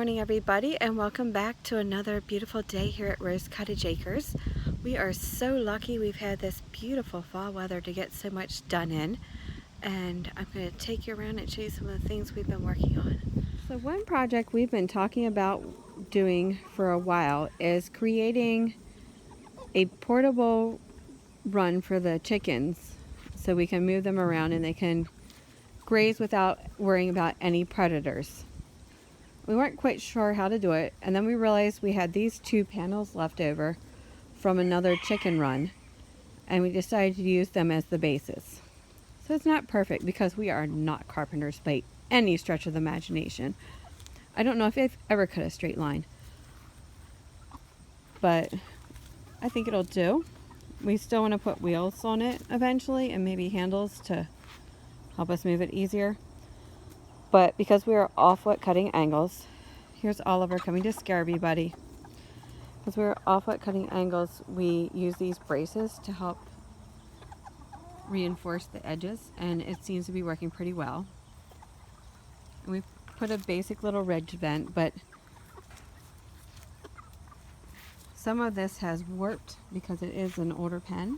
morning everybody, and welcome back to another beautiful day here at Rose Cottage Acres. We are so lucky we've had this beautiful fall weather to get so much done in, and I'm going to take you around and show you some of the things we've been working on. So one project we've been talking about doing for a while is creating a portable run for the chickens so we can move them around and they can graze without worrying about any predators. We weren't quite sure how to do it, and then we realized we had these two panels left over from another chicken run, and we decided to use them as the basis. So it's not perfect because we are not carpenters by any stretch of the imagination. I don't know if I've ever cut a straight line, but I think it'll do. We still want to put wheels on it eventually and maybe handles to help us move it easier. But because we are off at cutting angles, here's Oliver coming to scare everybody. Because we're off at cutting angles, we use these braces to help reinforce the edges, and it seems to be working pretty well. And we've put a basic little ridge vent, but some of this has warped because it is an older pen.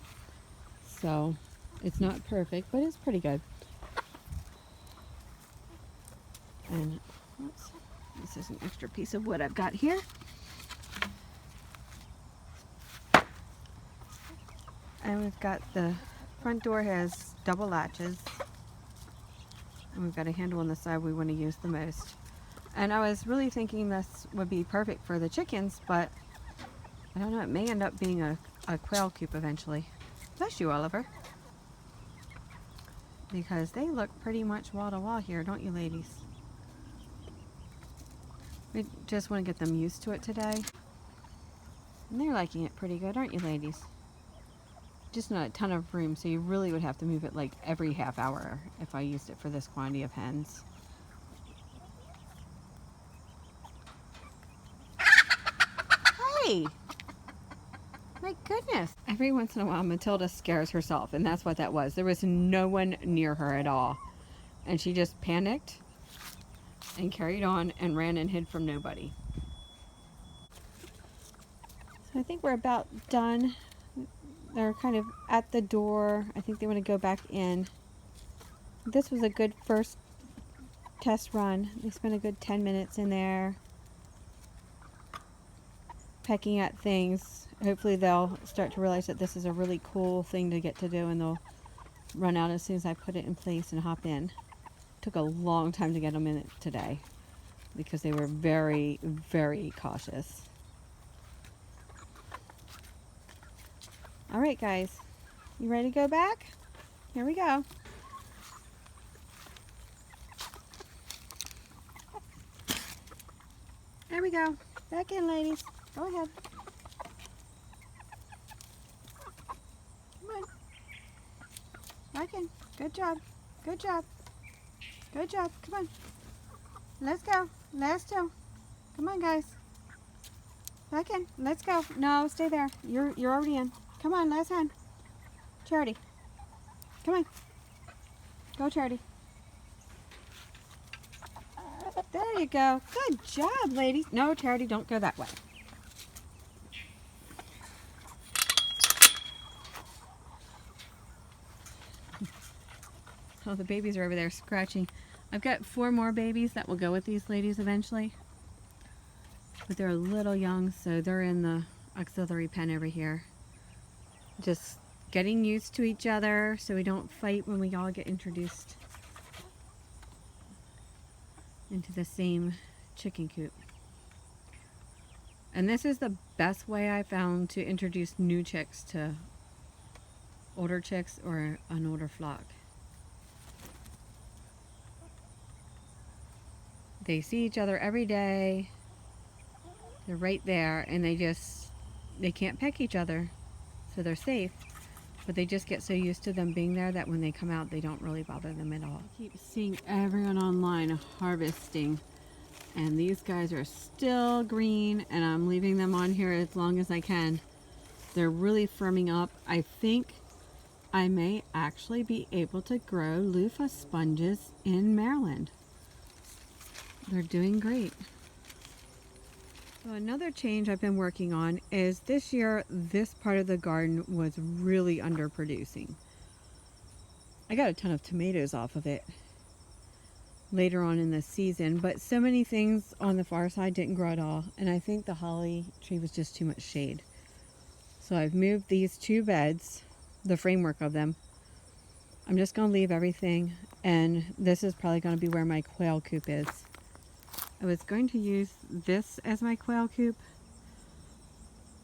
So it's not perfect, but it's pretty good. And oops, this is an extra piece of wood I've got here. And we've got the front door has double latches. And we've got a handle on the side we want to use the most. And I was really thinking this would be perfect for the chickens, but I don't know, it may end up being a quail coop eventually. Bless you, Oliver. Because they look pretty much wall to wall here, don't you ladies? We just want to get them used to it today. And they're liking it pretty good, aren't you ladies? Just not a ton of room, so you really would have to move it like every half hour if I used it for this quantity of hens. Hey! My goodness! Every once in a while Matilda scares herself, and that's what that was. There was no one near her at all. And she just panicked and carried on and ran and hid from nobody. So I think we're about done. They're kind of at the door. I think they want to go back in. This was a good first test run. They spent a good 10 minutes in there pecking at things. Hopefully they'll start to realize that this is a really cool thing to get to do, and they'll run out as soon as I put it in place and hop in. Took a long time to get them in it today because they were very, very cautious. All right, guys, you ready to go back? Here we go. There we go. Back in, ladies. Go ahead. Come on. Back in. Good job. Good job. Good job. Come on. Let's go. Last two. Come on, guys. Back in. Let's go. No, stay there. You're already in. Come on, last hand. Charity. Come on. Go, Charity. There you go. Good job, ladies. No, Charity, don't go that way. Oh, the babies are over there scratching. I've got 4 more babies that will go with these ladies eventually. But they're a little young, so they're in the auxiliary pen over here. Just getting used to each other so we don't fight when we all get introduced into the same chicken coop. And this is the best way I found to introduce new chicks to older chicks or an older flock. They see each other every day. They're right there, and they can't peck each other, so they're safe. But they just get so used to them being there that when they come out, they don't really bother them at all. I keep seeing everyone online harvesting, and these guys are still green, and I'm leaving them on here as long as I can. They're really firming up. I think I may actually be able to grow loofah sponges in Maryland. They're doing great. So another change I've been working on is this year, this part of the garden was really underproducing. I got a ton of tomatoes off of it later on in the season, but so many things on the far side didn't grow at all, and I think the holly tree was just too much shade. So I've moved these two beds, the framework of them. I'm just going to leave everything, and this is probably going to be where my quail coop is. I was going to use this as my quail coop,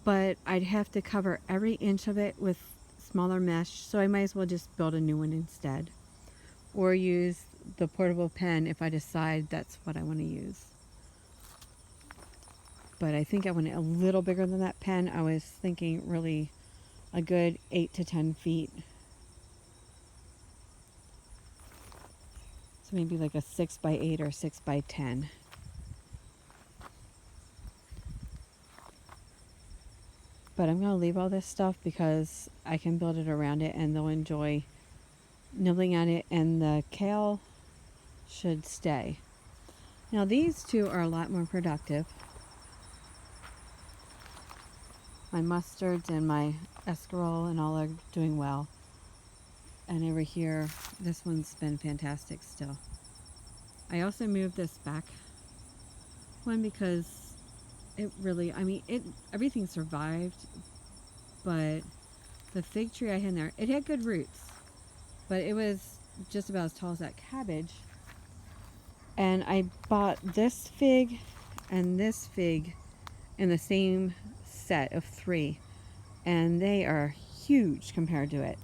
but I'd have to cover every inch of it with smaller mesh, so I might as well just build a new one instead, or use the portable pen if I decide that's what I want to use. But I think I want it a little bigger than that pen. I was thinking really a good 8 to 10 feet. So maybe like a 6 by 8 or 6 by 10. But I'm going to leave all this stuff because I can build it around it and they'll enjoy nibbling at it, and the kale should stay. Now these two are a lot more productive. My mustards and my escarole and all are doing well. And over here, this one's been fantastic still. I also moved this back one because it really, everything survived, but the fig tree I had in there, it had good roots, but it was just about as tall as that cabbage. And I bought this fig and this fig in the same set of 3, and they are huge compared to it.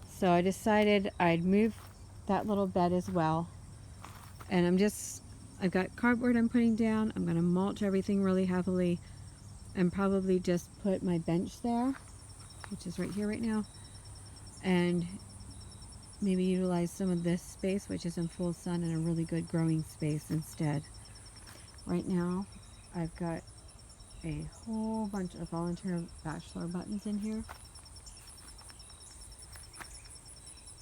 So I decided I'd move that little bed as well. And I've got cardboard I'm putting down. I'm going to mulch everything really heavily and probably just put my bench there, which is right here right now, and maybe utilize some of this space, which is in full sun and a really good growing space instead. Right now, I've got a whole bunch of volunteer bachelor buttons in here.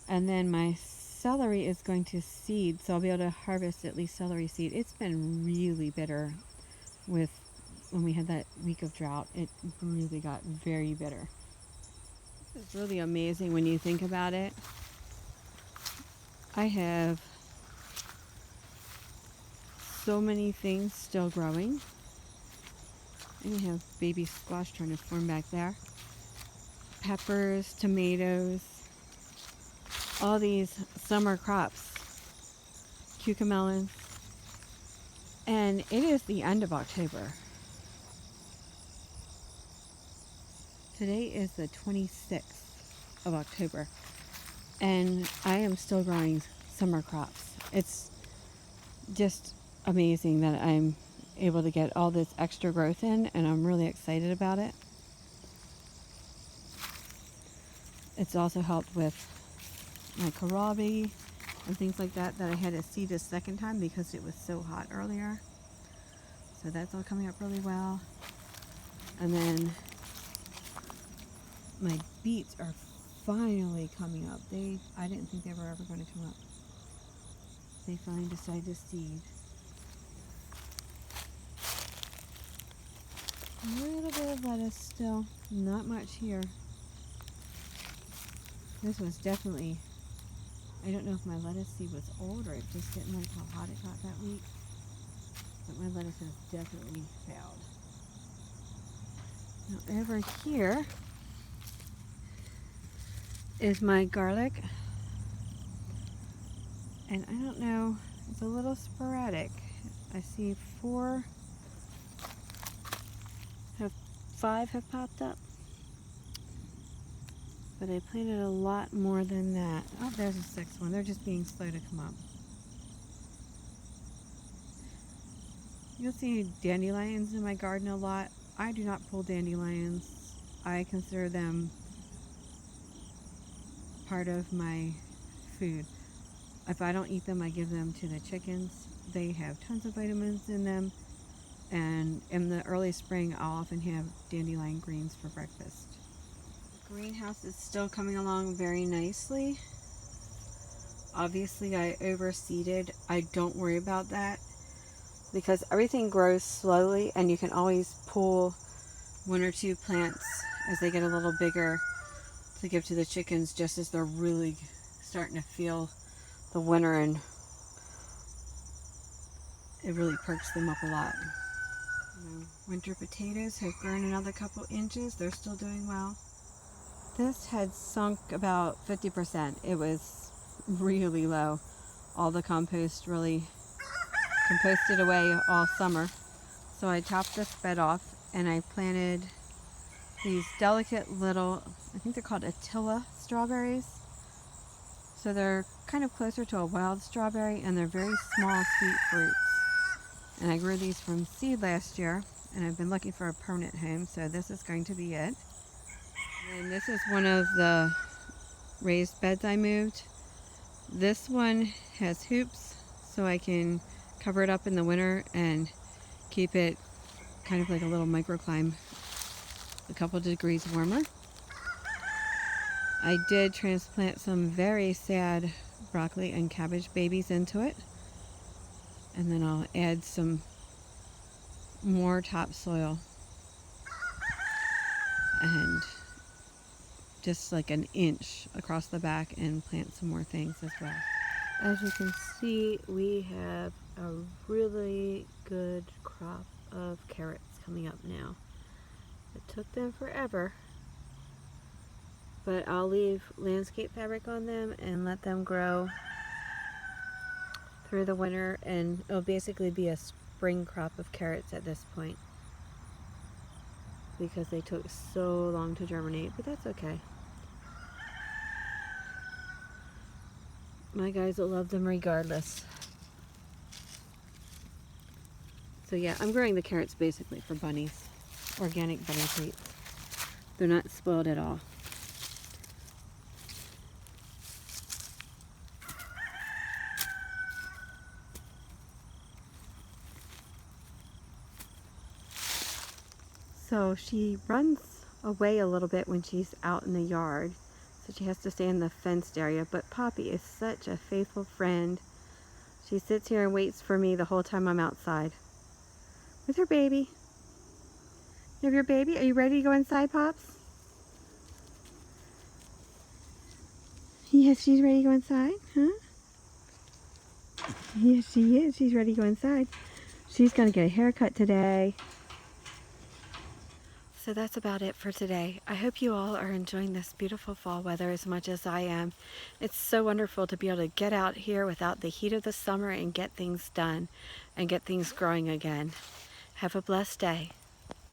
And then my celery is going to seed, so I'll be able to harvest at least celery seed. It's been really bitter when we had that week of drought. It really got very bitter. It's really amazing when you think about it. I have so many things still growing. And we have baby squash trying to form back there. Peppers, tomatoes, all these summer crops, cucamelons, and it is the end of October. Today is the 26th of October, and I am still growing summer crops. It's just amazing that I'm able to get all this extra growth in, and I'm really excited about it. It's also helped with my kohlrabi and things like that I had to seed a second time because it was so hot earlier. So that's all coming up really well. And then my beets are finally coming up. I didn't think they were ever going to come up. They finally decided to seed. A little bit of lettuce still, not much here. This was definitely, I don't know if my lettuce seed was old or it just didn't like how hot it got that week, but my lettuce has definitely failed. Now over here is my garlic, and I don't know, it's a little sporadic. I see 5 have popped up, but I planted a lot more than that. Oh, there's a 6th one. They're just being slow to come up. You'll see dandelions in my garden a lot. I do not pull dandelions. I consider them part of my food. If I don't eat them, I give them to the chickens. They have tons of vitamins in them. And in the early spring, I'll often have dandelion greens for breakfast. The greenhouse is still coming along very nicely. Obviously, I overseeded. I don't worry about that. because everything grows slowly and you can always pull one or two plants as they get a little bigger to give to the chickens just as they're really starting to feel the winter, and it really perks them up a lot. Winter potatoes have grown another couple inches. They're still doing well. This had sunk about 50%. It was really low. All the compost really composted away all summer. So I chopped this bed off and I planted these delicate little, I think they're called Attila strawberries. So they're kind of closer to a wild strawberry, and they're very small, sweet fruits. And I grew these from seed last year, and I've been looking for a permanent home, so this is going to be it. And this is one of the raised beds I moved. This one has hoops, so I can cover it up in the winter and keep it kind of like a little microclimate, a couple degrees warmer. I did transplant some very sad broccoli and cabbage babies into it, and then I'll add some more topsoil and just like an inch across the back and plant some more things as well. As you can see, we have a really good crop of carrots coming up now. It took them forever, but I'll leave landscape fabric on them and let them grow through the winter, and it'll basically be a spring crop of carrots at this point because they took so long to germinate, but that's okay. My guys will love them regardless. So yeah, I'm growing the carrots basically for bunnies, organic bunny treats. They're not spoiled at all. So she runs away a little bit when she's out in the yard, so she has to stay in the fenced area, but Papi is such a faithful friend. She sits here and waits for me the whole time I'm outside with her baby. You have your baby? Are you ready to go inside, Pops? Yes, she's ready to go inside, huh? Yes, she is. She's ready to go inside. She's going to get a haircut today. So that's about it for today. I hope you all are enjoying this beautiful fall weather as much as I am. It's so wonderful to be able to get out here without the heat of the summer and get things done and get things growing again. Have a blessed day.